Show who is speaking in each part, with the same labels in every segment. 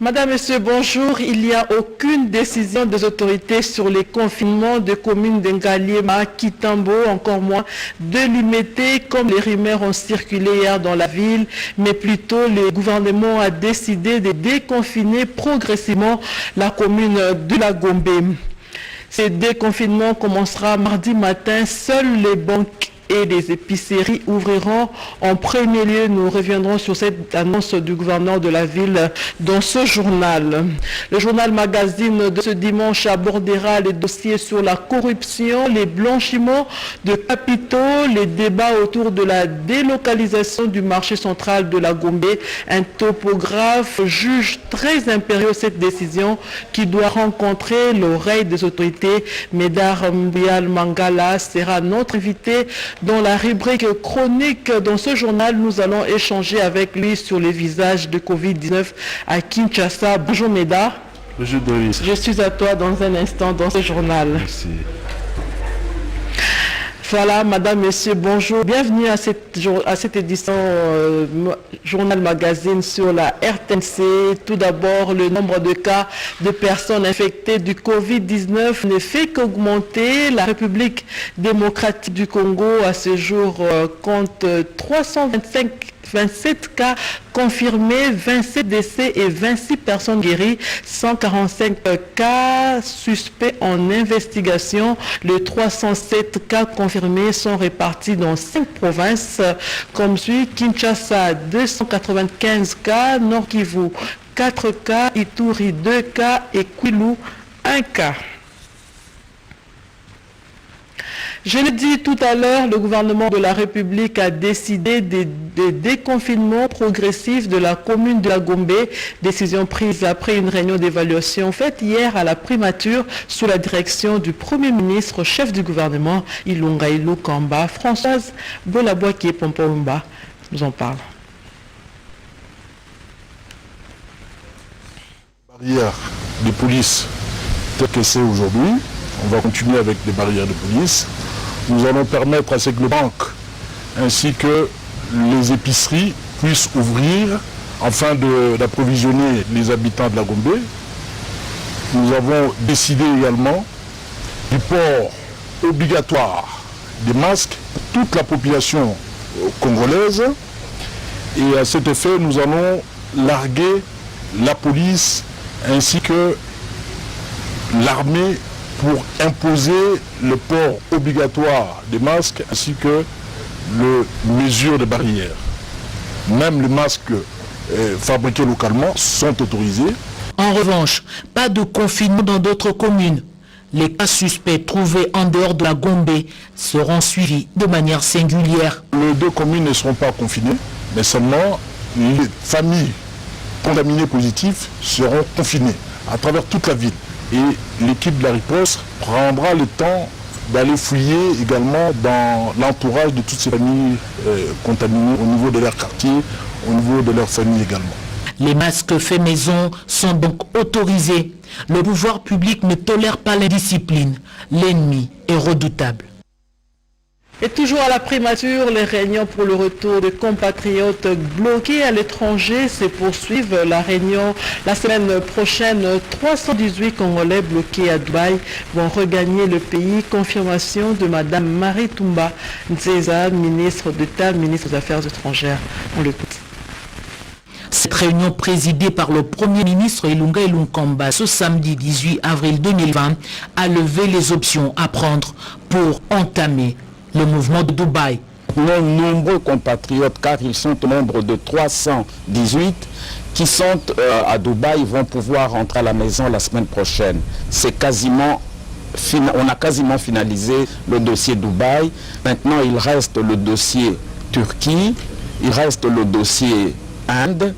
Speaker 1: Madame, Monsieur, bonjour. Il n'y a aucune décision des autorités sur les confinements des communes d'Ngaliema, Kitambo, encore moins de Limete, comme les rumeurs ont circulé hier dans la ville, mais plutôt le gouvernement a décidé de déconfiner progressivement la commune de la Gombe. Ce déconfinement commencera mardi matin. Seules les banques et les épiceries ouvriront en premier lieu. Nous reviendrons sur cette annonce du gouverneur de la ville dans ce journal. Le journal Magazine de ce dimanche abordera les dossiers sur la corruption, les blanchiments de capitaux, les débats autour de la délocalisation du marché central de la Gombe. Un topographe juge très impérieux cette décision qui doit rencontrer l'oreille des autorités. Médard Mbial Mangala sera notre invité dans la rubrique chronique. Dans ce journal, nous allons échanger avec lui sur les visages de Covid-19 à Kinshasa. Bonjour Médard.
Speaker 2: Bonjour Doris.
Speaker 1: Je suis à toi dans un instant dans ce journal.
Speaker 2: Merci.
Speaker 1: Voilà, Madame, Monsieur, bonjour. Bienvenue à cette édition Journal Magazine sur la RTNC. Tout d'abord, le nombre de cas de personnes infectées du Covid-19 ne fait qu'augmenter. La République démocratique du Congo, à ce jour, compte 327 cas confirmés, 27 décès et 26 personnes guéries, 145 cas suspects en investigation. Les 307 cas confirmés sont répartis dans 5 provinces, comme suit: Kinshasa 295 cas, Nord Kivu 4 cas, Ituri 2 cas et Kwilu 1 cas. Je l'ai dit tout à l'heure, le gouvernement de la République a décidé des déconfinements progressifs de la commune de la Gombe, décision prise après une réunion d'évaluation faite hier à la primature sous la direction du Premier ministre, chef du gouvernement, Ilunga Ilukamba. Françoise Bolabouaki Pompoumba nous en parle.
Speaker 2: Barrière de police telle que c'est aujourd'hui, on va continuer avec des barrières de police. Nous allons permettre à ce que les banques ainsi que les épiceries puissent ouvrir afin d'approvisionner les habitants de la Gombe. Nous avons décidé également du port obligatoire des masques pour toute la population congolaise. Et à cet effet, nous allons larguer la police ainsi que l'armée pour imposer le port obligatoire des masques ainsi que les mesures de barrière. Même les masques fabriqués localement sont autorisés.
Speaker 3: En revanche, pas de confinement dans d'autres communes. Les cas suspects trouvés en dehors de la Gombe seront suivis de manière singulière.
Speaker 2: Les 2 communes ne seront pas confinées, mais seulement les familles contaminées positives seront confinées à travers toute la ville. Et l'équipe de la riposte prendra le temps d'aller fouiller également dans l'entourage de toutes ces familles contaminées au niveau de leur quartier, au niveau de leur famille également.
Speaker 3: Les masques faits maison sont donc autorisés. Le pouvoir public ne tolère pas l'indiscipline. L'ennemi est redoutable.
Speaker 1: Et toujours à la primature, les réunions pour le retour de compatriotes bloqués à l'étranger se poursuivent. La semaine prochaine, 318 Congolais bloqués à Dubaï vont regagner le pays. Confirmation de Madame Marie Toumba Nzeza, ministre d'État, ministre des Affaires étrangères. On l'écoute.
Speaker 3: Cette réunion présidée par le Premier ministre Ilunga Ilukamba ce samedi 18 avril 2020 a levé les options à prendre pour entamer le mouvement de Dubaï.
Speaker 4: Nos nombreux compatriotes, car ils sont au nombre de 318, qui sont à Dubaï, vont pouvoir rentrer à la maison la semaine prochaine. On a quasiment finalisé le dossier Dubaï. Maintenant, il reste le dossier Turquie, il reste le dossier Inde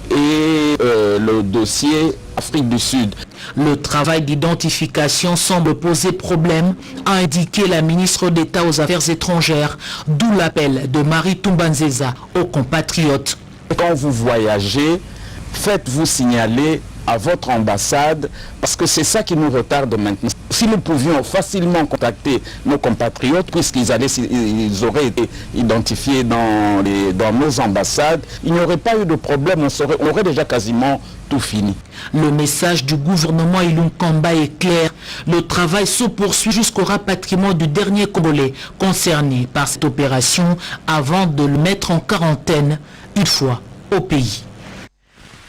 Speaker 4: et le dossier Afrique du Sud.
Speaker 3: Le travail d'identification semble poser problème, a indiqué la ministre d'État aux Affaires étrangères, d'où l'appel de Marie Toumba Nzeza aux compatriotes.
Speaker 4: Quand vous voyagez, faites-vous signaler à votre ambassade, parce que c'est ça qui nous retarde maintenant. Si nous pouvions facilement contacter nos compatriotes, puisqu'ils auraient été identifiés dans nos ambassades, il n'y aurait pas eu de problème, on aurait déjà quasiment tout fini.
Speaker 3: Le message du gouvernement Ilunkamba est clair. Le travail se poursuit jusqu'au rapatriement du dernier Congolais concerné par cette opération avant de le mettre en quarantaine une fois au pays.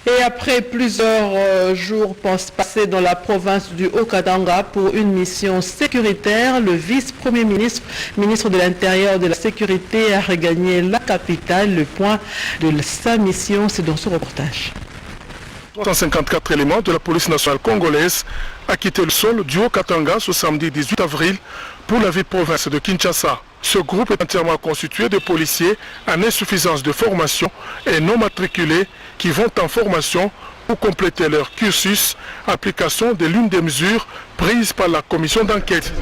Speaker 1: Et après plusieurs jours passés dans la province du Haut-Katanga pour une mission sécuritaire, le vice-premier ministre, ministre de l'Intérieur et de la Sécurité, a regagné la capitale. Le point de sa mission, c'est dans ce reportage.
Speaker 5: 354 éléments de la police nationale congolaise a quitté le sol du Haut-Katanga ce samedi 18 avril pour la ville-province de Kinshasa. Ce groupe est entièrement constitué de policiers en insuffisance de formation et non matriculés qui vont en formation pour compléter leur cursus, application de l'une des mesures prises par la commission d'enquête.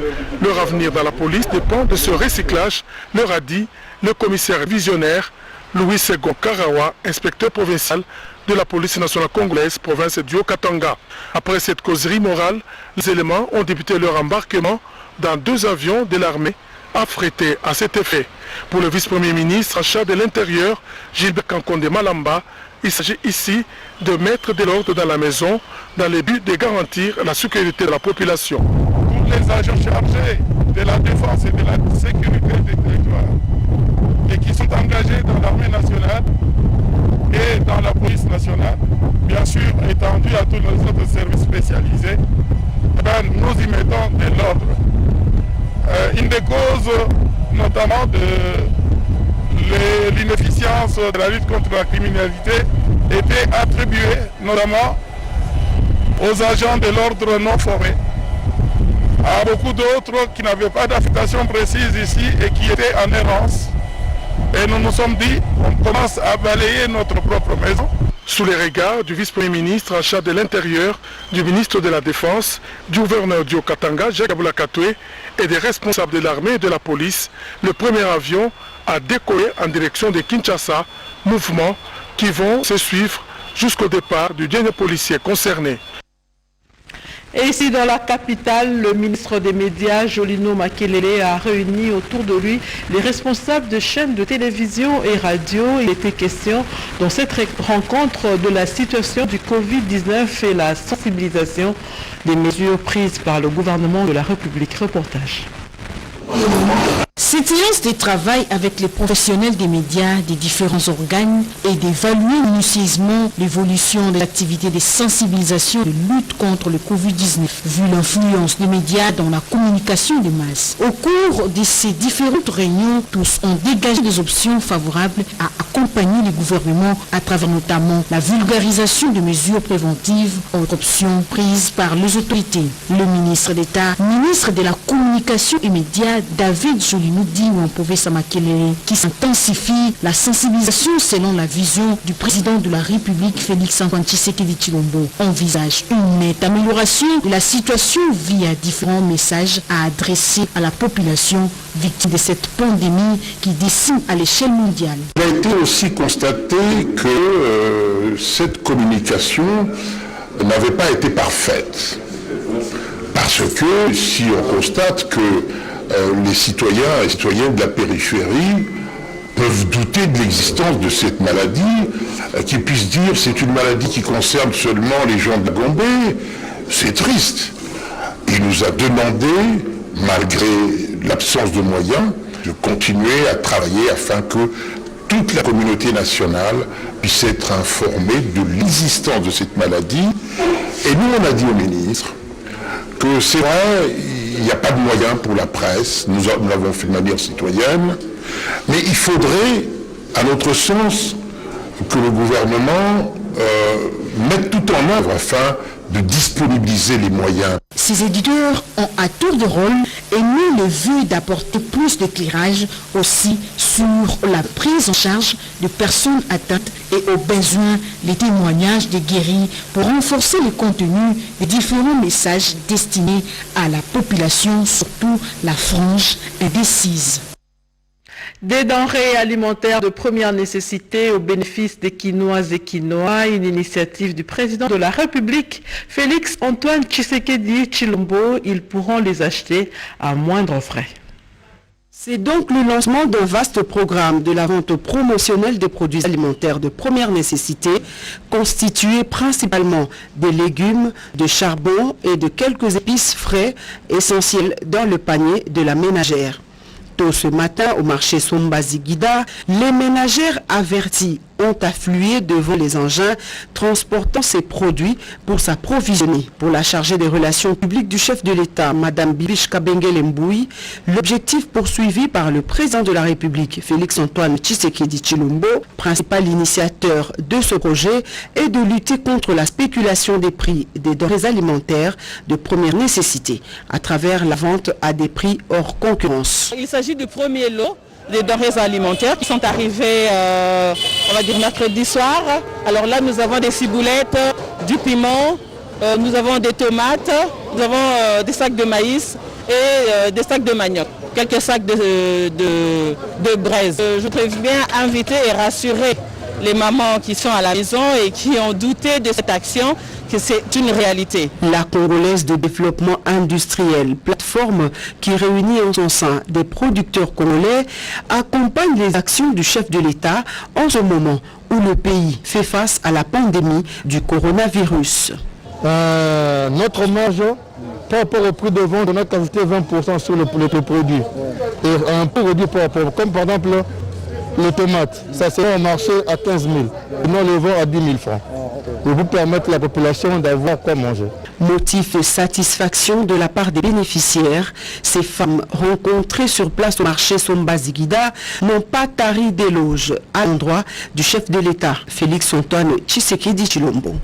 Speaker 5: Leur avenir dans la police dépend de ce recyclage, leur a dit le commissaire visionnaire Louis Segon Karawa, inspecteur provincial de la police nationale congolaise, province du Haut-Katanga. Après cette causerie morale, les éléments ont débuté leur embarquement dans 2 avions de l'armée affrétés à cet effet. Pour le vice-premier ministre en charge de l'Intérieur, Gilbert Kankonde Malamba, il s'agit ici de mettre de l'ordre dans la maison dans le but de garantir la sécurité de la population.
Speaker 6: Tous les agents chargés de la défense et de la sécurité des territoires et qui sont engagés dans l'armée nationale et dans la police nationale, bien sûr étendu à tous les autres services spécialisés, nous y mettons de l'ordre. Une des causes notamment de l'inefficience de la lutte contre la criminalité était attribuée notamment aux agents de l'ordre non formés, à beaucoup d'autres qui n'avaient pas d'affectation précise ici et qui étaient en errance. Et nous nous sommes dit, on commence à balayer notre propre maison.
Speaker 5: Sous les regards du vice-premier ministre en charge de l'Intérieur, du ministre de la Défense, du gouverneur du Haut-Katanga, Jacques Aboulakatoué, et des responsables de l'armée et de la police, le premier avion a décollé en direction de Kinshasa, mouvement qui vont se suivre jusqu'au départ du dernier policier concerné.
Speaker 1: Et ici dans la capitale, le ministre des Médias, Jolino Makelele, a réuni autour de lui les responsables de chaînes de télévision et radio. Il était question dans cette rencontre de la situation du Covid-19 et la sensibilisation des mesures prises par le gouvernement de la République. Reportage.
Speaker 7: Cette séance de travail avec les professionnels des médias, des différents organes et d'évaluer minutieusement l'évolution de l'activité de sensibilisation de lutte contre le Covid-19, vu l'influence des médias dans la communication des masses. Au cours de ces différentes réunions, tous ont dégagé des options favorables à accompagner les gouvernements à travers notamment la vulgarisation de mesures préventives, autres options prises par les autorités. Le ministre d'État, ministre de la Communication et Médias, David Jolino Makelele, qui s'intensifie la sensibilisation selon la vision du président de la République Félix Antoine Tshisekedi Tshilombo, envisage une nette amélioration de la situation via différents messages à adresser à la population victime de cette pandémie qui décime à l'échelle mondiale.
Speaker 8: Il a été aussi constaté que cette communication n'avait pas été parfaite. Parce que si on constate que les citoyens et citoyennes de la périphérie peuvent douter de l'existence de cette maladie, qu'ils puissent dire c'est une maladie qui concerne seulement les gens de Gombe, c'est triste. Il nous a demandé, malgré l'absence de moyens, de continuer à travailler afin que toute la communauté nationale puisse être informée de l'existence de cette maladie. Et nous, on a dit au ministre que c'est vrai, il n'y a pas de moyens pour la presse, nous l'avons fait de manière citoyenne, mais il faudrait, à notre sens, que le gouvernement mette tout en œuvre afin de disponibiliser les moyens.
Speaker 7: Ces éditeurs ont à tour de rôle émis le vœu d'apporter plus d'éclairage aussi sur la prise en charge de personnes atteintes et au besoin les témoignages des guéris pour renforcer le contenu des différents messages destinés à la population, surtout la frange indécise.
Speaker 1: Des denrées alimentaires de première nécessité au bénéfice des Quinoises et Quinois, une initiative du président de la République, Félix Antoine Tshisekedi Tshilombo. Ils pourront les acheter à moindre frais.
Speaker 9: C'est donc le lancement d'un vaste programme de la vente promotionnelle des produits alimentaires de première nécessité, constitué principalement des légumes, de charbon et de quelques épices frais essentiels dans le panier de la ménagère. Tôt ce matin, au marché Somba-Ziguida, les ménagères averties ont afflué devant les engins transportant ces produits pour s'approvisionner. Pour la chargée des relations publiques du chef de l'État, Mme Bibiche Kabengele Mboui, l'objectif poursuivi par le président de la République, Félix Antoine Tshisekedi Tshilombo, principal initiateur de ce projet, est de lutter contre la spéculation des prix des denrées alimentaires de première nécessité à travers la vente à des prix hors concurrence.
Speaker 10: Il s'agit du premier lot des denrées alimentaires qui sont arrivées, on va dire, mercredi soir. Alors là, nous avons des ciboulettes, du piment, nous avons des tomates, nous avons des sacs de maïs et des sacs de manioc, quelques sacs de braise. Je voudrais bien inviter et rassurer les mamans qui sont à la maison et qui ont douté de cette action, que c'est une réalité.
Speaker 9: La Congolaise de développement industriel, plateforme qui réunit en son sein des producteurs congolais, accompagne les actions du chef de l'État en ce moment où le pays fait face à la pandémie du coronavirus.
Speaker 11: Notre marge par rapport au prix de vente, on a ajouté 20% sur le produit. Et un peu réduit par rapport, comme par exemple les tomates, ça sera au marché à 15 000. Nous les vendons à 10 000 francs. Pour vous permettre à la population d'avoir quoi manger.
Speaker 9: Motif et satisfaction de la part des bénéficiaires, ces femmes rencontrées sur place au marché Somba-Ziguida n'ont pas tari d'éloges à l'endroit du chef de l'État, Félix Antoine Tshisekedi Tshilombo.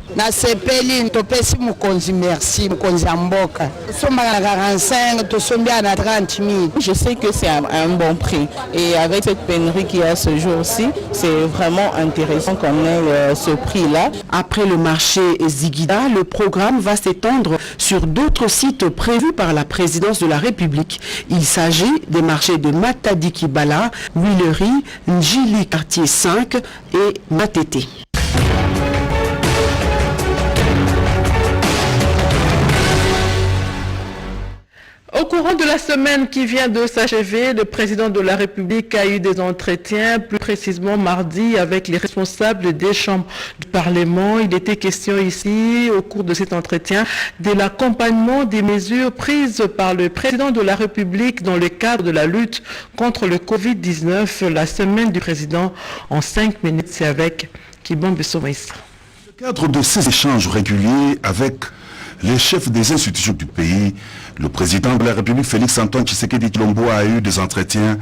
Speaker 10: Je sais que c'est un bon prix et avec cette pénurie qu'il y a ce jour-ci, c'est vraiment intéressant qu'on ait ce prix-là.
Speaker 9: Après le marché Ziguida, le programme va s'étendre sur d'autres sites prévus par la présidence de la République. Il s'agit des marchés de Matadi-Kibala, Huilerie, Njili quartier 5 et Matete.
Speaker 1: Au courant de la semaine qui vient de s'achever, le président de la République a eu des entretiens, plus précisément mardi, avec les responsables des chambres du Parlement. Il était question ici, au cours de cet entretien, de l'accompagnement des mesures prises par le président de la République dans le cadre de la lutte contre le Covid-19. La semaine du président en 5 minutes, c'est avec Kibombe Somaïs.
Speaker 12: Dans le cadre de ces échanges réguliers avec les chefs des institutions du pays, le président de la République, Félix Antoine Tshisekedi Tshilombo, a eu des entretiens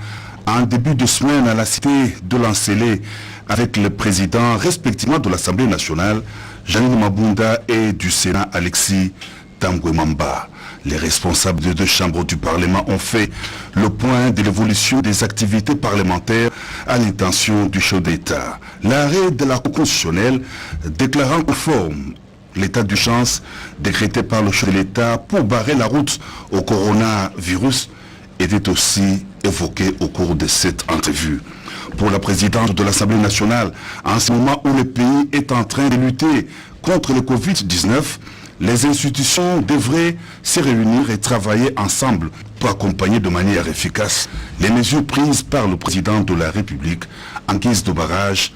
Speaker 12: en début de semaine à la cité de Lancélé avec le président respectivement de l'Assemblée nationale, Janine Mabunda, et du Sénat, Alexis Tambwe-Mamba. Les responsables des deux chambres du Parlement ont fait le point de l'évolution des activités parlementaires à l'intention du chef d'État. L'arrêt de la Cour constitutionnelle déclarant conforme l'état d'urgence décrété par le chef de l'État pour barrer la route au coronavirus était aussi évoqué au cours de cette entrevue. Pour la présidente de l'Assemblée nationale, en ce moment où le pays est en train de lutter contre le Covid-19, les institutions devraient se réunir et travailler ensemble pour accompagner de manière efficace les mesures prises par le président de la République en guise de barrage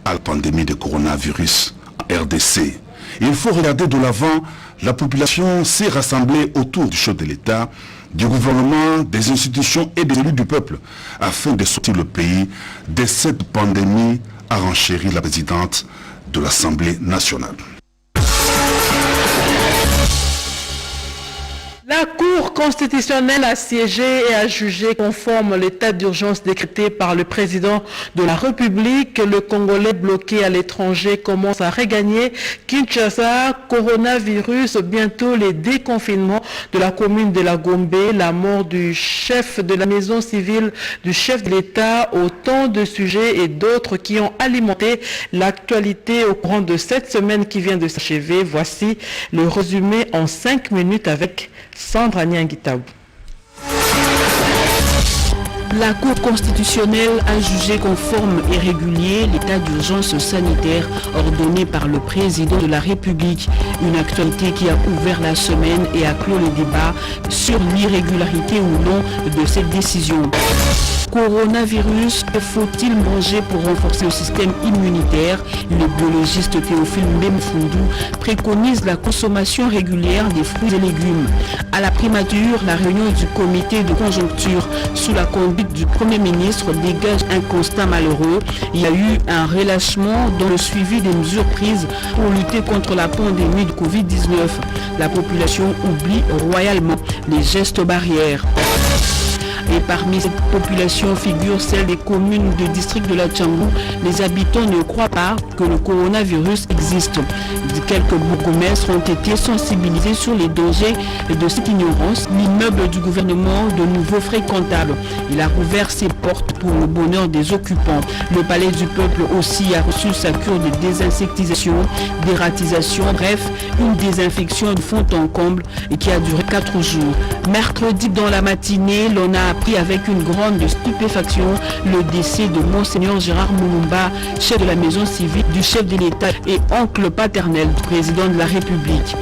Speaker 12: à la pandémie de coronavirus en RDC. Il faut regarder de l'avant, la population s'est rassemblée autour du chef de l'État, du gouvernement, des institutions et des élus du peuple afin de sortir le pays de cette pandémie, a renchéri la présidente de l'Assemblée nationale.
Speaker 1: La Cour constitutionnelle a siégé et a jugé conforme l'état d'urgence décrété par le président de la République. Le Congolais bloqué à l'étranger commence à regagner Kinshasa. Coronavirus, bientôt les déconfinements de la commune de la Gombe, la mort du chef de la maison civile du chef de l'État, autant de sujets et d'autres qui ont alimenté l'actualité au courant de cette semaine qui vient de s'achever. Voici le résumé en 5 minutes avec Sandra Niangitaou.
Speaker 7: La Cour constitutionnelle a jugé conforme et régulier l'état d'urgence sanitaire ordonné par le président de la République. Une actualité qui a ouvert la semaine et a clos le débat sur l'irrégularité ou non de cette décision. Coronavirus, faut-il manger pour renforcer le système immunitaire? Le biologiste Théophile Mbemfundou préconise la consommation régulière des fruits et légumes. À la primature, la réunion du comité de conjoncture sous la conduite du Premier ministre dégage un constat malheureux. Il y a eu un relâchement dans le suivi des mesures prises pour lutter contre la pandémie de Covid-19. La population oublie royalement les gestes barrières. Et parmi cette population figure celle des communes du district de la Tchangou. Les habitants ne croient pas que le coronavirus existe. Quelques bourgmestres ont été sensibilisés sur les dangers de cette ignorance. L'immeuble du gouvernement, de nouveau fréquentable, il a rouvert ses portes pour le bonheur des occupants. Le palais du peuple aussi a reçu sa cure de désinsectisation, d'ératisation, bref, une désinfection de fond en comble et qui a duré 4 jours. Mercredi dans la matinée, l'on a appris avec une grande stupéfaction le décès de Monseigneur Gérard Moulumba, chef de la maison civile du chef de l'État et oncle paternel du président de la République.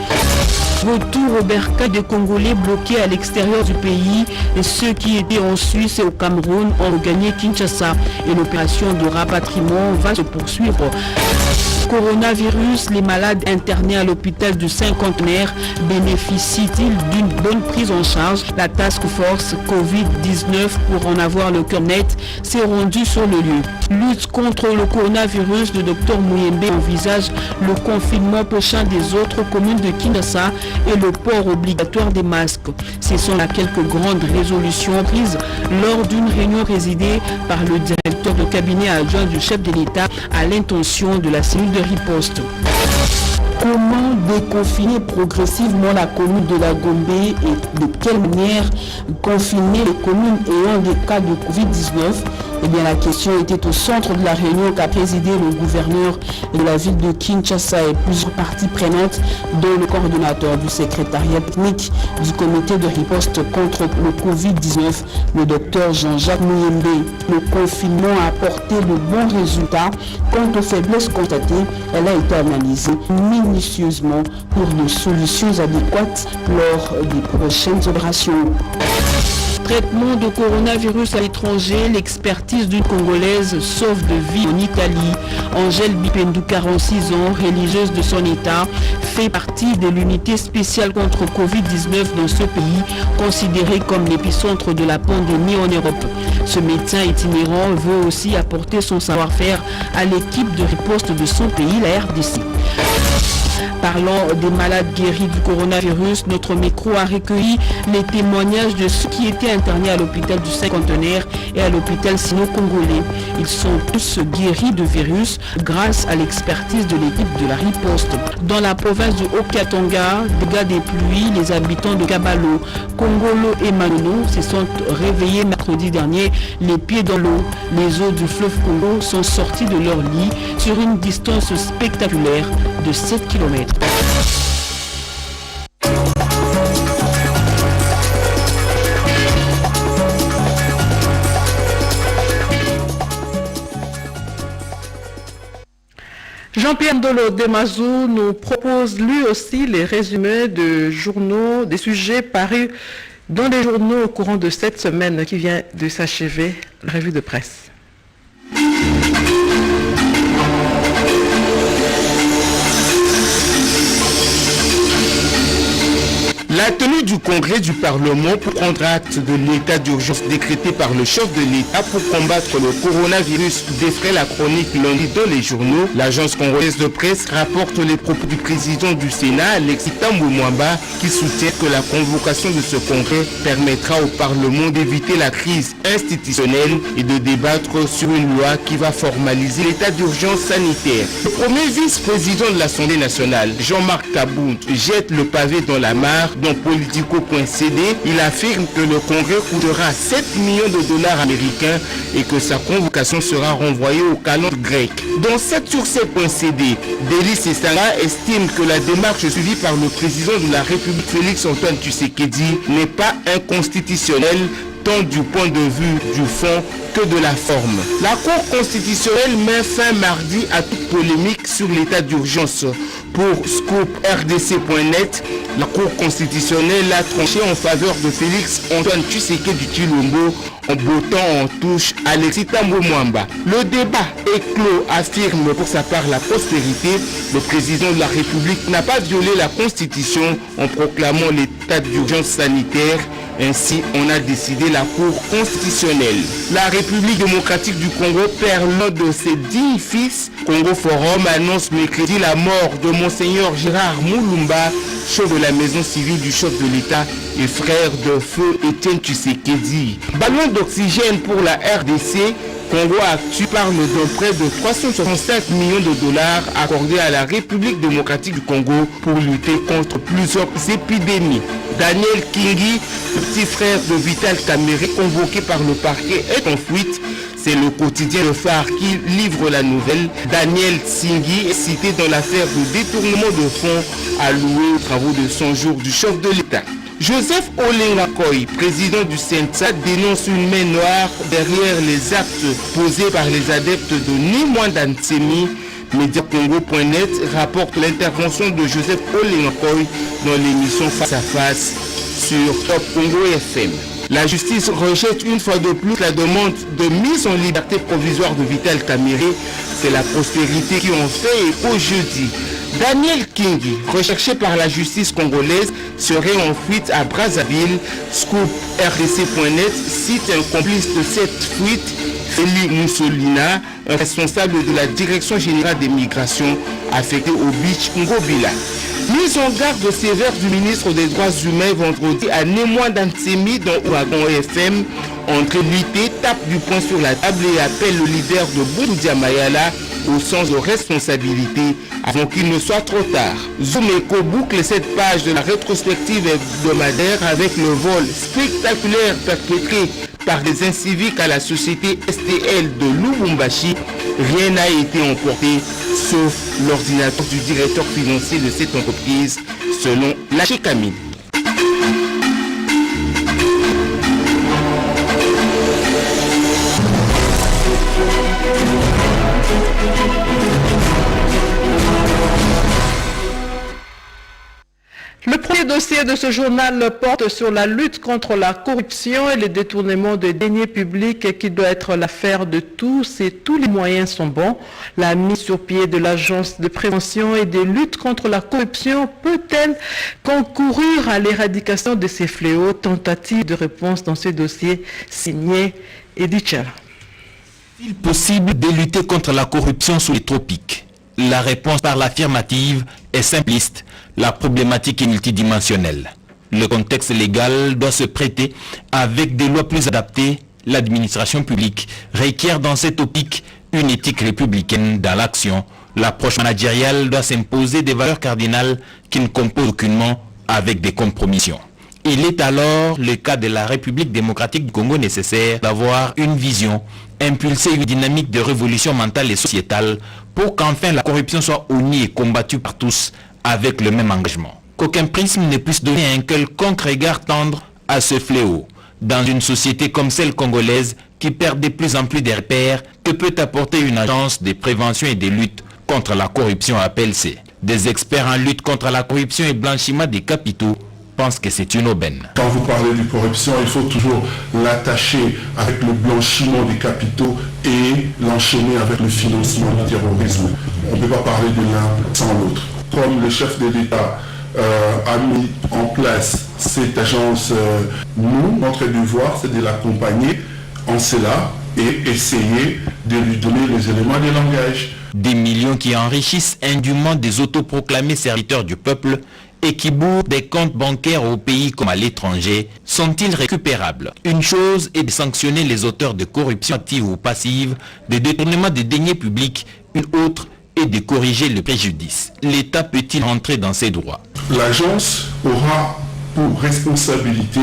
Speaker 7: Retour au bercail des Congolais bloqués à l'extérieur du pays et ceux qui étaient en Suisse et au Cameroun ont regagné Kinshasa et l'opération de rapatriement va se poursuivre. Coronavirus, les malades internés à l'hôpital du Cinquantenaire bénéficient-ils d'une bonne prise en charge? La task force Covid-19, pour en avoir le cœur net, s'est rendue sur le lieu. Lutte contre le coronavirus, le docteur Mouyembe envisage le confinement prochain des autres communes de Kinshasa et le port obligatoire des masques. Ce sont là quelques grandes résolutions prises lors d'une réunion présidée par le directeur de cabinet adjoint du chef de l'État à l'intention de la cellule de riposte. Comment déconfiner progressivement la commune de la Gombe et de quelle manière confiner les communes ayant des cas de Covid-19? Eh bien, la question était au centre de la réunion qu'a présidé le gouverneur de la ville de Kinshasa et plusieurs parties prenantes, dont le coordonnateur du secrétariat technique du comité de riposte contre le Covid-19, le docteur Jean-Jacques Mouyembe. Le confinement a apporté de bons résultats. Quant aux faiblesses constatées, elle a été analysée minutieusement pour des solutions adéquates lors des prochaines opérations. Traitement de coronavirus à l'étranger, l'expertise d'une Congolaise sauve de vie en Italie. Angèle Bipendou, 46 ans, religieuse de son état, fait partie de l'unité spéciale contre Covid-19 dans ce pays, considéré comme l'épicentre de la pandémie en Europe. Ce médecin itinérant veut aussi apporter son savoir-faire à l'équipe de riposte de son pays, la RDC. Parlant des malades guéris du coronavirus, notre micro a recueilli les témoignages de ceux qui étaient internés à l'hôpital du Cinquantenaire et à l'hôpital sino-congolais. Ils sont tous guéris de virus grâce à l'expertise de l'équipe de la riposte. Dans la province du Haut-Katanga, dégâts des pluies, les habitants de Kabalo, Kongolo et Manono se sont réveillés mercredi dernier, les pieds dans l'eau. Les eaux du fleuve Congo sont sorties de leur lit sur une distance spectaculaire de 7 km.
Speaker 1: Jean-Pierre Ndolo Demazou nous propose lui aussi les résumés de journaux, des sujets parus dans les journaux au courant de cette semaine qui vient de s'achever, la revue de presse.
Speaker 13: La tenue du congrès du Parlement pour prendre acte de l'état d'urgence décrété par le chef de l'État pour combattre le coronavirus défraie la chronique lundi dans les journaux. L'agence congolaise de presse rapporte les propos du président du Sénat, Alexis Tambwe Mwamba, qui soutient que la convocation de ce congrès permettra au Parlement d'éviter la crise institutionnelle et de débattre sur une loi qui va formaliser l'état d'urgence sanitaire. Le premier vice-président de l'Assemblée nationale, Jean-Marc Kabound, jette le pavé dans la mare. Dans Politico.cd, il affirme que le congrès coûtera 7 millions de dollars américains et que sa convocation sera renvoyée au calendrier grec. Dans 7sur7.cd, Delis Esanga estime que la démarche suivie par le président de la République Félix Antoine Tshisekedi n'est pas inconstitutionnelle tant du point de vue du fond que de la forme. La Cour constitutionnelle met fin mardi à toute polémique sur l'état d'urgence. Pour ScoopRDC.net, la Cour constitutionnelle a tranché en faveur de Félix Antoine Tshisekedi Tshilombo en bottant en touche Alexis Thambwe Mwamba. Le débat est clos, affirme pour sa part la postérité. Le président de la République n'a pas violé la Constitution en proclamant l'état d'urgence sanitaire. Ainsi, on a décidé la Cour constitutionnelle. La République démocratique du Congo perd l'un de ses 10 fils. Congo Forum annonce mercredi la mort de Monseigneur Gérard Moulumba, chef de la maison civile du chef de l'État et frère de feu Étienne Tshisekedi. Ballon d'oxygène pour la RDC. Congo Actu parle d'un prêt de 365 millions de dollars accordé à la République démocratique du Congo pour lutter contre plusieurs épidémies. Daniel Kingi, le petit frère de Vital Kamerhe, convoqué par le parquet, est en fuite. C'est le quotidien Le Phare qui livre la nouvelle. Daniel Singhi est cité dans l'affaire de détournement de fonds alloués aux travaux de 100 jours du chef de l'État. Joseph Olengakoy, président du CENSA, dénonce une main noire derrière les actes posés par les adeptes de Nimwanda Ntsemi. Mediacongo.net rapporte l'intervention de Joseph Olengakoy dans l'émission Face à Face sur Top Congo FM. La justice rejette une fois de plus la demande de mise en liberté provisoire de Vital Kamerhe. C'est la prospérité qui en fait écho jeudi. Daniel Kingi, recherché par la justice congolaise, serait en fuite à Brazzaville. ScoopRDC.net cite un complice de cette fuite, Félix Moussolina, un responsable de la direction générale des migrations affecté au beach Ngobila. Mise en garde sévère du ministre des Droits humains vendredi à Nimwanda Ntsemi dans Ouragan FM. André Luité tape du poing sur la table et appelle le leader de Boundia Mayala au sens de responsabilité avant qu'il ne soit trop tard. Zoomeko boucle cette page de la rétrospective hebdomadaire avec le vol spectaculaire perpétré par des inciviques à la société STL de Lubumbashi. Rien n'a été emporté sauf l'ordinateur du directeur financier de cette entreprise, selon la Chikamine.
Speaker 1: Le premier dossier de ce journal porte sur la lutte contre la corruption et le détournement de deniers publics qui doit être l'affaire de tous et tous les moyens sont bons. La mise sur pied de l'Agence de prévention et de lutte contre la corruption peut-elle concourir à l'éradication de ces fléaux? Tentative de réponse dans ce dossier signé Edith Chara.
Speaker 3: Est-il possible de lutter contre la corruption sous les tropiques? La réponse par l'affirmative est simpliste. La problématique est multidimensionnelle. Le contexte légal doit se prêter avec des lois plus adaptées. L'administration publique requiert dans cette optique une éthique républicaine dans l'action. L'approche managériale doit s'imposer des valeurs cardinales qui ne composent aucunement avec des compromissions. Il est alors le cas de la République démocratique du Congo nécessaire d'avoir une vision, impulser une dynamique de révolution mentale et sociétale pour qu'enfin la corruption soit honnie et combattue par tous avec le même engagement. Qu'aucun prisme ne puisse donner un quelconque regard tendre à ce fléau. Dans une société comme celle congolaise qui perd de plus en plus des repères, que peut apporter une agence de prévention et de lutte contre la corruption APLC? Des experts en lutte contre la corruption et blanchiment des capitaux pensent que c'est une aubaine.
Speaker 14: Quand vous parlez de corruption, il faut toujours l'attacher avec le blanchiment des capitaux et l'enchaîner avec le financement du terrorisme. On ne peut pas parler de l'un sans l'autre. Comme le chef de l'État a mis en place cette agence, notre devoir, c'est de l'accompagner en cela et essayer de lui donner les éléments de langage.
Speaker 3: Des millions qui enrichissent indûment des autoproclamés serviteurs du peuple et qui bourrent des comptes bancaires au pays comme à l'étranger, sont-ils récupérables? Une chose est de sanctionner les auteurs de corruption active ou passive, de détournement de deniers publics, une autre est de corriger le préjudice. L'État peut-il rentrer dans ses droits?
Speaker 14: L'agence aura pour responsabilité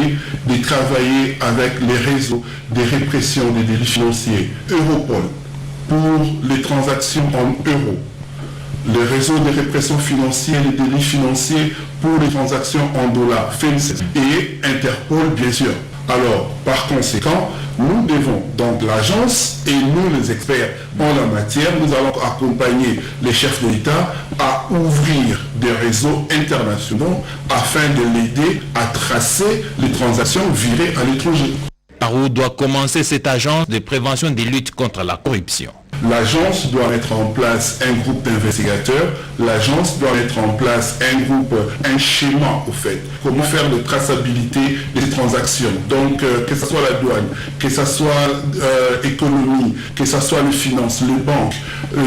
Speaker 14: de travailler avec les réseaux de répression des délits financiers, Europol, pour les transactions en euros, le réseau de répression financière et des délits financiers pour les transactions en dollars, FENSES, et Interpol, bien sûr. Alors, par conséquent, nous devons, donc l'agence et nous les experts en la matière, nous allons accompagner les chefs d'État à ouvrir des réseaux internationaux afin de l'aider à tracer les transactions virées à l'étranger.
Speaker 15: Par où doit commencer cette agence de prévention des luttes contre la corruption?
Speaker 14: L'agence doit mettre en place un groupe d'investigateurs, l'agence doit mettre en place un schéma au fait, comment faire de traçabilité des transactions. Donc que ce soit la douane, que ce soit l'économie, que ce soit les finances, les banques,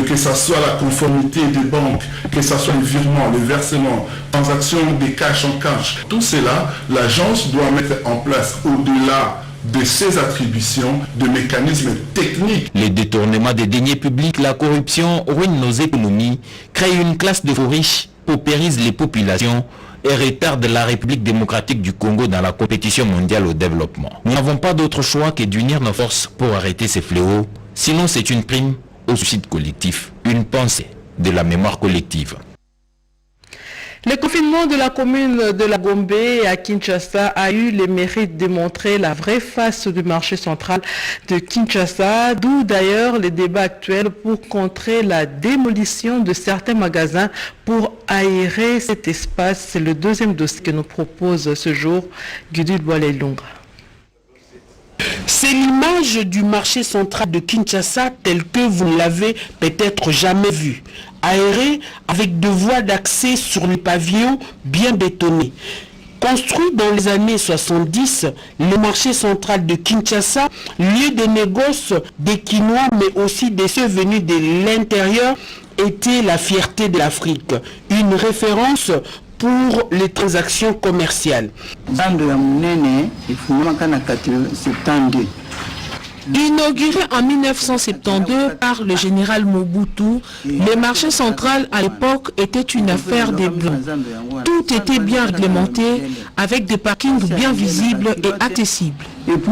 Speaker 14: que ce soit la conformité des banques, que ce soit les virements, les versements, transactions des cash en cash. Tout cela, l'agence doit mettre en place au-delà de ses attributions, de mécanismes techniques.
Speaker 15: Les détournements des deniers publics, la corruption ruine nos économies, crée une classe de faux riches, paupérise les populations et retarde la République démocratique du Congo dans la compétition mondiale au développement. Nous n'avons pas d'autre choix que d'unir nos forces pour arrêter ces fléaux, sinon c'est une prime au suicide collectif, une pensée de la mémoire collective.
Speaker 1: Le confinement de la commune de la Gombe à Kinshasa a eu le mérite de montrer la vraie face du marché central de Kinshasa, d'où d'ailleurs les débats actuels pour contrer la démolition de certains magasins pour aérer cet espace. C'est le deuxième dossier que nous propose ce jour Gudul Boalelunga.
Speaker 9: C'est l'image du marché central de Kinshasa tel que vous l'avez peut-être jamais vu. Aéré avec deux voies d'accès sur les pavillons bien bétonnés. Construit dans les années 70, le marché central de Kinshasa, lieu de négoce des Quinois mais aussi de ceux venus de l'intérieur, était la fierté de l'Afrique. Une référence pour les transactions commerciales.
Speaker 7: Inauguré en 1972 par le général Mobutu, le marché central à l'époque était une affaire des Blancs. Tout était bien réglementé, avec des parkings bien visibles et accessibles.
Speaker 16: Et puis,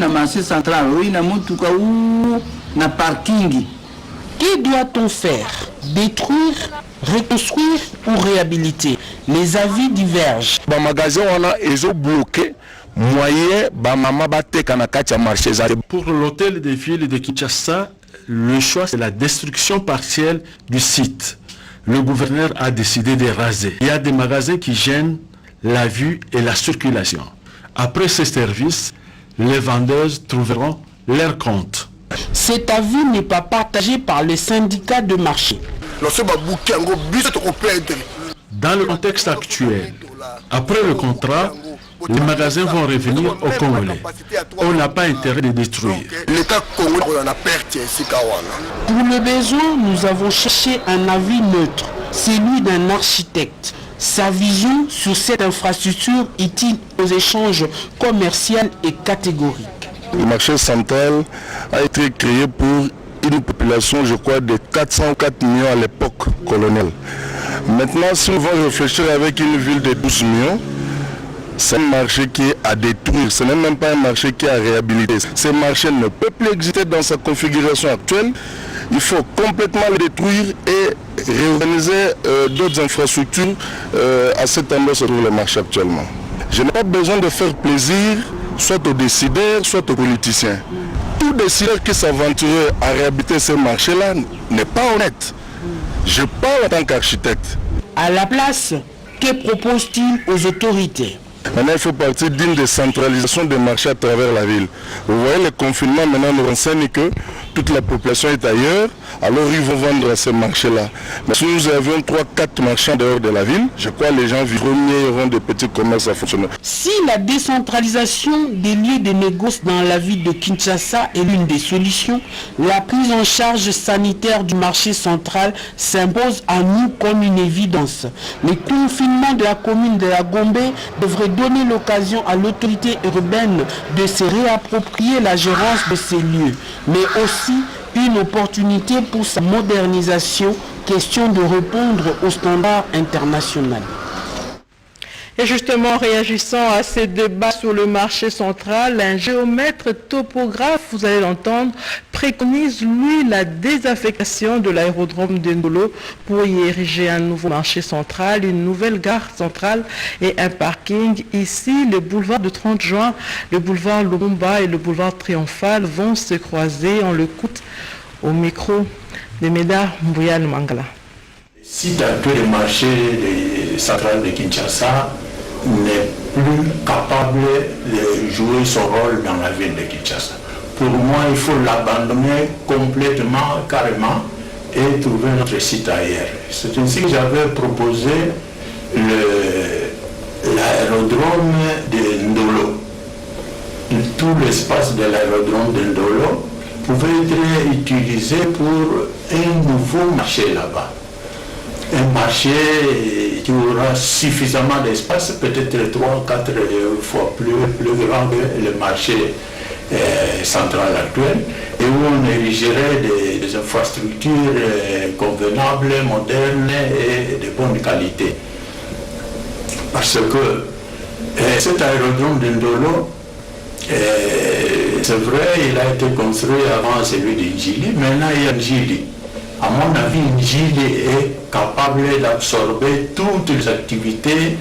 Speaker 16: marché central, parking.
Speaker 9: Que doit-on faire? Détruire, reconstruire ou réhabiliter? Les avis divergent.
Speaker 17: Les magasins sont bloqués.
Speaker 18: Pour l'hôtel de ville de Kinshasa, le choix c'est la destruction partielle du site. Le gouverneur a décidé de raser. Il y a des magasins qui gênent la vue et la circulation. Après ce service, les vendeuses trouveront leur compte.
Speaker 9: Cet avis n'est pas partagé par les syndicats de marché.
Speaker 18: Dans le contexte actuel, après le contrat, les magasins vont revenir aux Congolais. On n'a pas intérêt de détruire.
Speaker 9: Pour le besoin, nous avons cherché un avis neutre, celui d'un architecte. Sa vision sur cette infrastructure est-il aux échanges commerciaux et catégoriques.
Speaker 17: Le marché central a été créé pour une population, je crois, de 404 millions à l'époque coloniale. Maintenant, si on va réfléchir avec une ville de 12 millions, c'est un marché qui est à détruire, ce n'est même pas un marché qui est à réhabiliter. Ce marché ne peut plus exister dans sa configuration actuelle. Il faut complètement le détruire et réorganiser d'autres infrastructures à cet endroit sur le marché actuellement. Je n'ai pas besoin de faire plaisir soit aux décideurs, soit aux politiciens. Tout décideur qui s'aventure à réhabiliter ce marché-là n'est pas honnête. Je parle en tant qu'architecte.
Speaker 9: À la place, que propose-t-il aux autorités?
Speaker 17: Maintenant, il faut partir d'une décentralisation des marchés à travers la ville. Vous voyez, le confinement maintenant nous renseigne que toute la population est ailleurs, alors ils vont vendre à ces marchés-là. Mais si nous avions 3-4 marchands dehors de la ville, je crois que les gens vivront mieux et auront des petits commerces à fonctionner.
Speaker 9: Si la décentralisation des lieux de négoce dans la ville de Kinshasa est l'une des solutions, la prise en charge sanitaire du marché central s'impose à nous comme une évidence. Le confinement de la commune de la Gombe devrait donner l'occasion à l'autorité urbaine de se réapproprier la gérance de ces lieux, mais aussi une opportunité pour sa modernisation, question de répondre aux standards internationaux.
Speaker 1: Et justement, réagissant à ces débats sur le marché central, un géomètre topographe, vous allez l'entendre, préconise, lui, la désaffectation de l'aérodrome de Ndolo pour y ériger un nouveau marché central, une nouvelle gare centrale et un parking. Ici, le boulevard de 30 juin, le boulevard Lumumba et le boulevard Triomphal vont se croiser. On l'écoute au micro de Médard Mbouyal Mangala.
Speaker 19: Si le marché central de Kinshasa n'est plus capable de jouer son rôle dans la ville de Kinshasa, pour moi, il faut l'abandonner complètement, carrément, et trouver notre site ailleurs. C'est ainsi que j'avais proposé l'aérodrome de Ndolo. Tout l'espace de l'aérodrome de Ndolo pouvait être utilisé pour un nouveau marché là-bas. Un marché qui aura suffisamment d'espace, peut-être 3 ou 4 fois plus grand que le marché central actuel, et où on érigerait des infrastructures convenables, modernes et de bonne qualité. Parce que cet aérodrome de Ndolo, c'est vrai, il a été construit avant celui de Njili, maintenant il y a Njili. À mon avis, Njili est capable d'absorber toutes les activités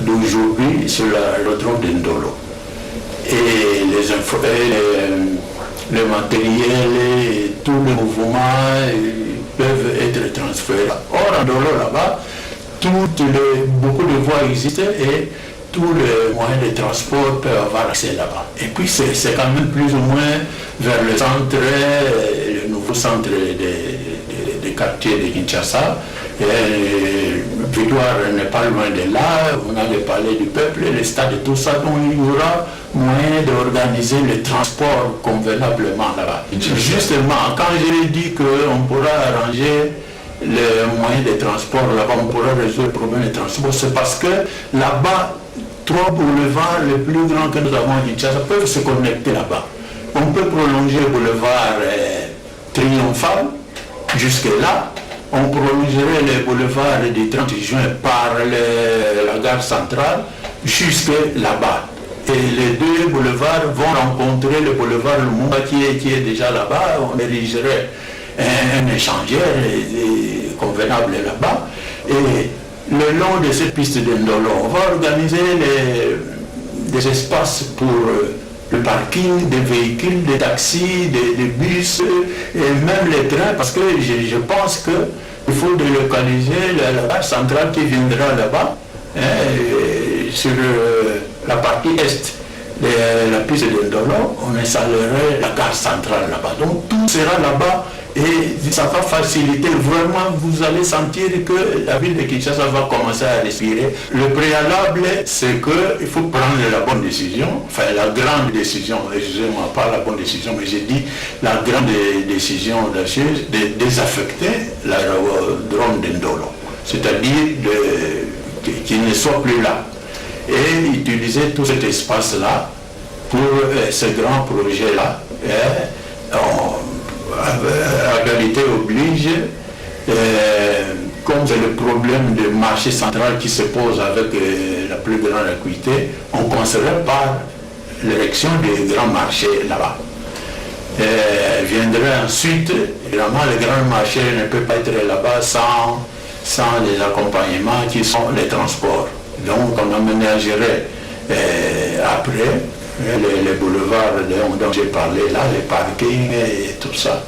Speaker 19: d'aujourd'hui sur l'aérodrome de Ndolo. Et le matériel et tous les mouvements peuvent être transférés. Or, à Ndolo, là-bas, beaucoup de voies existent et tous les moyens de transport peuvent avoir accès là-bas. Et puis c'est quand même plus ou moins vers le centre, le nouveau centre des quartiers de Kinshasa. Victoire n'est pas loin de là, on a le palais du peuple, le stade et tout ça, donc il y aura moyen d'organiser le transport convenablement là-bas. Justement, quand j'ai dit qu'on pourra arranger les moyens de transport là-bas, on pourra résoudre le problème de transport, c'est parce que là-bas, 3 boulevards les plus grands que nous avons à Kinshasa peuvent se connecter là-bas. On peut prolonger le boulevard Triomphal jusque là. On prolongerait le boulevard du 30 juin par la gare centrale jusque là-bas. Et les 2 boulevards vont rencontrer le boulevard Lumumba qui est déjà là-bas. On érigerait un échangeur convenable là-bas. Et le long de cette piste de Ndolo, on va organiser des espaces pour le parking des véhicules, des taxis, des bus et même les trains, parce que je pense qu'il faut délocaliser la gare centrale qui viendra là-bas, sur la partie est de la piste de Ndolo, on installerait la gare centrale là-bas. Donc tout sera là-bas. Et ça va faciliter, vraiment vous allez sentir que la ville de Kinshasa va commencer à respirer. Le préalable, c'est qu'il faut prendre la bonne décision, enfin la grande décision, excusez-moi, pas la bonne décision, mais j'ai dit la grande décision de désaffecter l'aérodrome de Ndolo, c'est-à-dire qu'il ne soit plus là, et utiliser tout cet espace-là pour ce grand projet-là. La réalité oblige, comme c'est le problème du marché central qui se pose avec la plus grande acuité, on commencerait par l'érection des grands marchés là-bas. Viendrait ensuite, évidemment, le grand marché ne peut pas être là-bas sans les accompagnements qui sont les transports. Donc on aménagerait après les boulevards dont j'ai parlé là, les parkings et tout ça.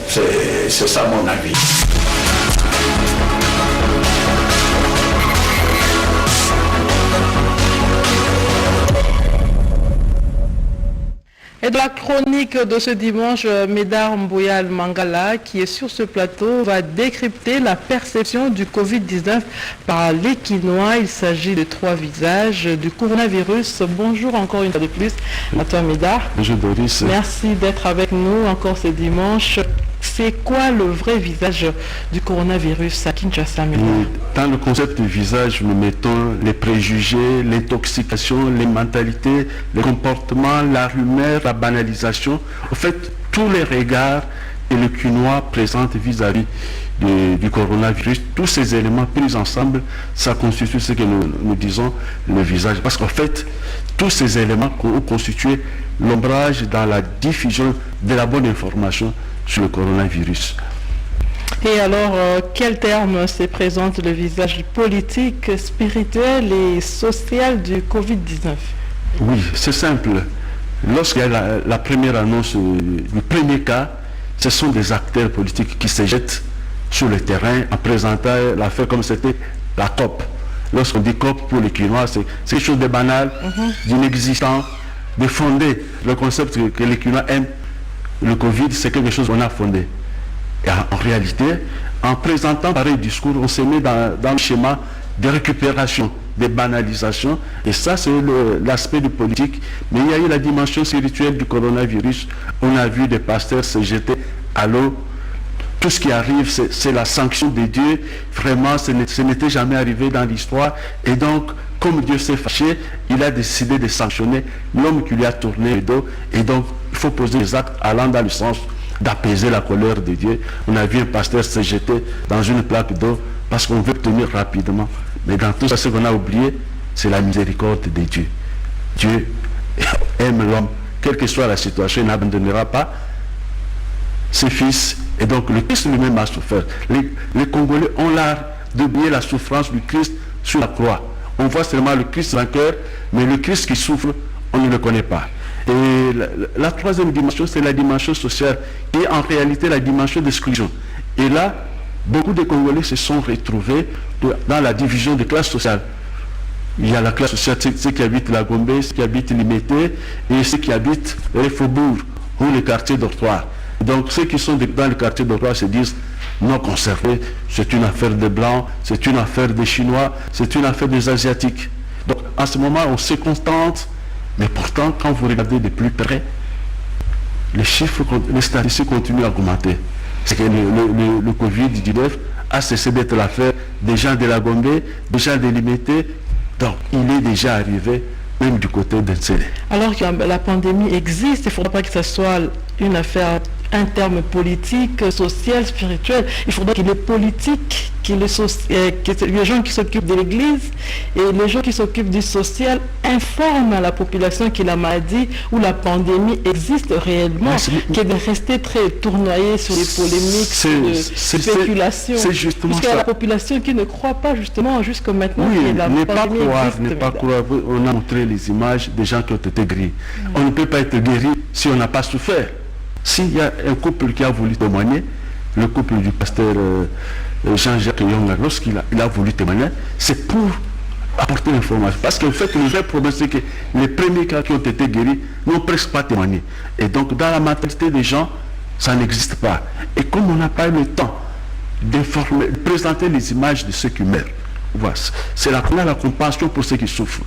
Speaker 19: C'est ça mon avis.
Speaker 1: Et dans la chronique de ce dimanche, Médard Mbouyal Mangala, qui est sur ce plateau, va décrypter la perception du Covid-19 par les Kinois. Il s'agit de 3 visages du coronavirus. Bonjour encore une fois de plus à toi, Médard.
Speaker 18: Bonjour Doris.
Speaker 1: Merci d'être avec nous encore ce dimanche. C'est quoi le vrai visage du coronavirus à Kinshasa?
Speaker 18: Dans le concept de visage, nous mettons les préjugés, l'intoxication, les mentalités, les comportements, la rumeur, la banalisation. En fait, tous les regards que le Kinois présente vis-à-vis du coronavirus. Tous ces éléments pris ensemble, ça constitue ce que nous disons le visage. Parce qu'en fait, tous ces éléments ont constitué l'ombrage dans la diffusion de la bonne information sur le coronavirus.
Speaker 1: Et alors, quel terme se présente le visage politique, spirituel et social du Covid-19?
Speaker 18: Oui, c'est simple. Lorsqu'il y a la première annonce du premier cas, ce sont des acteurs politiques qui se jettent sur le terrain en présentant l'affaire comme c'était la COP. Lorsqu'on dit COP pour les Quinois, c'est quelque chose de banal, d'inexistant, de fondé. Le concept que les Quinois aiment, le Covid, c'est quelque chose qu'on a fondé. Et en réalité, en présentant pareil discours, on se met dans le schéma de récupération, de banalisation. Et ça, c'est l'aspect du politique. Mais il y a eu la dimension spirituelle du coronavirus. On a vu des pasteurs se jeter à l'eau. Tout ce qui arrive, c'est la sanction de Dieu. Vraiment, ce n'était jamais arrivé dans l'histoire. Et donc, comme Dieu s'est fâché, il a décidé de sanctionner l'homme qui lui a tourné le dos. Et donc, il faut poser les actes allant dans le sens d'apaiser la colère de Dieu. On a vu un pasteur se jeter dans une plaque d'eau parce qu'on veut obtenir rapidement. Mais dans tout ça, ce qu'on a oublié, c'est la miséricorde de Dieu. Dieu aime l'homme, quelle que soit la situation, il n'abandonnera pas ses fils. Et donc le Christ lui-même a souffert. Les Congolais ont l'art d'oublier la souffrance du Christ sur la croix. On voit seulement le Christ vainqueur, mais le Christ qui souffre, on ne le connaît pas. Et la troisième dimension, c'est la dimension sociale et en réalité la dimension d'exclusion. Et là, beaucoup de Congolais se sont retrouvés dans la division des classes sociales. Il y a la classe sociale, ceux qui habitent la Gombe, ceux qui habitent Limité et ceux qui habitent les faubourgs ou les quartiers dortoirs. Donc ceux qui sont dans le quartier dortoir se disent non conservés, c'est une affaire des Blancs, c'est une affaire des Chinois, c'est une affaire des Asiatiques. Donc en ce moment, on se contente. Mais pourtant, quand vous regardez de plus près, les chiffres, les statistiques continuent à augmenter. C'est que le Covid-19 a cessé d'être l'affaire des gens de la Gombe, des gens de Limité. Donc, il est déjà arrivé même du côté de Ntsele.
Speaker 1: Alors que la pandémie existe, il ne faudra pas que ce soit une affaire, un terme politique, social, spirituel. Il faudra que les politiques, que les gens qui s'occupent de l'Église et les gens qui s'occupent du social informent la population que la maladie ou la pandémie existe réellement, que de rester très tournoyé sur les polémiques, sur les spéculations.
Speaker 18: C'est justement
Speaker 1: ça. Il y a la population qui ne croit pas justement jusqu'à maintenant
Speaker 18: oui,
Speaker 1: que la pandémie existe.
Speaker 18: Ne pas croire. On a montré les images des gens qui ont été guéris. On ne peut pas être guéri si on n'a pas souffert. S'il y a un couple qui a voulu témoigner, le couple du pasteur Jean-Jacques Yonga, lorsqu'il a voulu témoigner, c'est pour apporter l'information. Parce qu'en fait, le vrai problème, c'est que les premiers cas qui ont été guéris n'ont presque pas témoigné. Et donc, dans la mentalité des gens, ça n'existe pas. Et comme on n'a pas eu le temps d'informer, de présenter les images de ceux qui meurent, voilà. C'est la compassion pour ceux qui souffrent.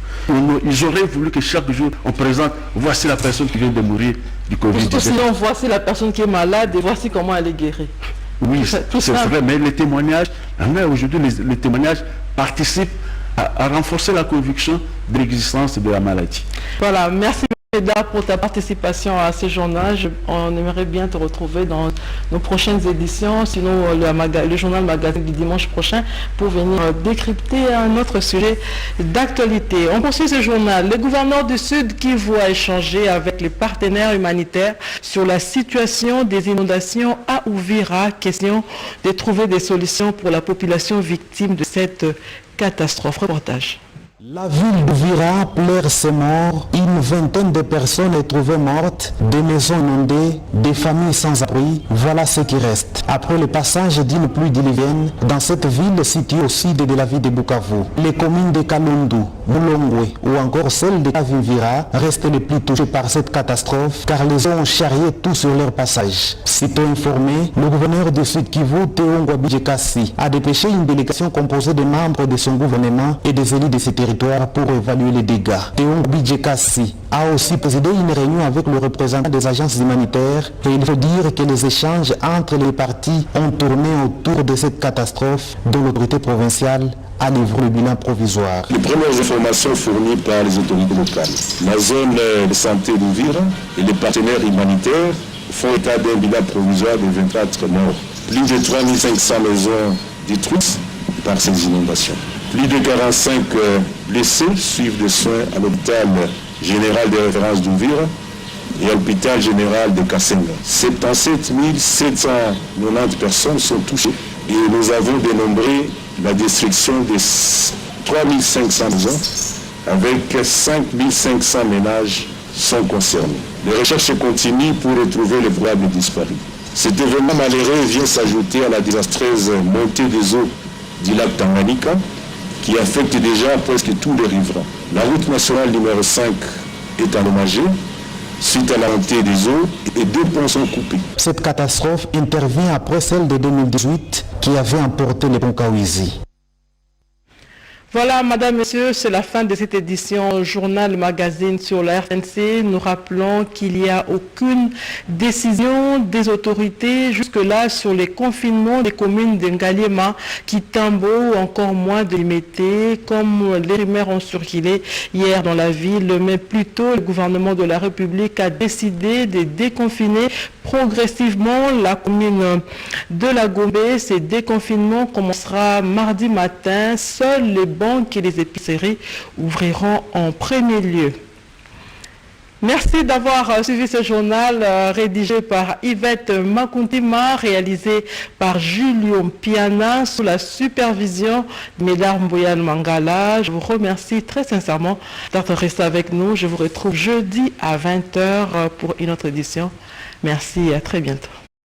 Speaker 18: Ils auraient voulu que chaque jour on présente, voici la personne qui vient de mourir du Covid-19.
Speaker 1: Sinon, voici la personne qui est malade et voici comment elle est guérie.
Speaker 18: Oui, c'est vrai, mais les témoignages, aujourd'hui, les témoignages participent à renforcer la conviction de l'existence de la maladie.
Speaker 1: Voilà, merci pour ta participation à ce journal. On aimerait bien te retrouver dans nos prochaines éditions, sinon le journal magazine du dimanche prochain pour venir décrypter un autre sujet d'actualité. On poursuit ce journal. Le gouverneur du Sud Kivu a échangé avec les partenaires humanitaires sur la situation des inondations à Uvira. Question de trouver des solutions pour la population victime de cette catastrophe. Reportage.
Speaker 20: La ville d'Uvira pleure ses morts. Une vingtaine de personnes est trouvée mortes, des maisons inondées, des familles sans abri. Voilà ce qui reste. Après le passage d'une pluie diluvienne, dans cette ville située au sud de la ville de Bukavu, les communes de Kalundu, Mulongwe ou encore celle de Kavivira restent les plus touchées par cette catastrophe car les eaux ont charrié tout sur leur passage. Sitôt informé, le gouverneur du Sud Kivu, Théongwa Bijekasi, a dépêché une délégation composée de membres de son gouvernement et des élus de ces territoires pour évaluer les dégâts. Théongwa Bijekasi a aussi présidé une réunion avec le représentant des agences humanitaires et il faut dire que les échanges entre les parties ont tourné autour de cette catastrophe dont l'autorité provinciale a livré le bilan provisoire.
Speaker 21: Les premières informations fournies par les autorités locales, la zone de santé d'Uvira et les partenaires humanitaires font état d'un bilan provisoire de 24 morts. Plus de 3500 maisons détruites par ces inondations. Plus de 45 blessés suivent des soins à l'hôpital général de référence d'Ouvira et à l'hôpital général de Kassenga. 77 790 personnes sont touchées et nous avons dénombré la destruction de 3500 maisons avec 5500 ménages sont concernés. Les recherches continuent pour retrouver les probables disparus. Cet événement malheureux vient s'ajouter à la désastreuse montée des eaux du lac Tanganyika qui affecte déjà presque tous les riverains. La route nationale numéro 5 est endommagée suite à la montée des eaux et 2 ponts sont coupés.
Speaker 20: Cette catastrophe intervient après celle de 2018 qui avait emporté les ponts Kawizi.
Speaker 1: Voilà, Madame, Messieurs, c'est la fin de cette édition Journal Magazine sur la RTNC. Nous rappelons qu'il n'y a aucune décision des autorités jusque-là sur les confinements des communes d'Ngaliema, Kitambo ou encore moins de Limete, comme les rumeurs ont circulé hier dans la ville. Mais plutôt, le gouvernement de la République a décidé de déconfiner progressivement la commune de la Gombe. Ce déconfinement commencera mardi matin. Seuls les banques et les épiceries ouvriront en premier lieu. Merci d'avoir suivi ce journal rédigé par Yvette Makuntima, réalisé par Julio Piana sous la supervision de Médard Mboyan Mangala. Je vous remercie très sincèrement d'être resté avec nous. Je vous retrouve jeudi à 20h pour une autre édition. Merci et à très bientôt.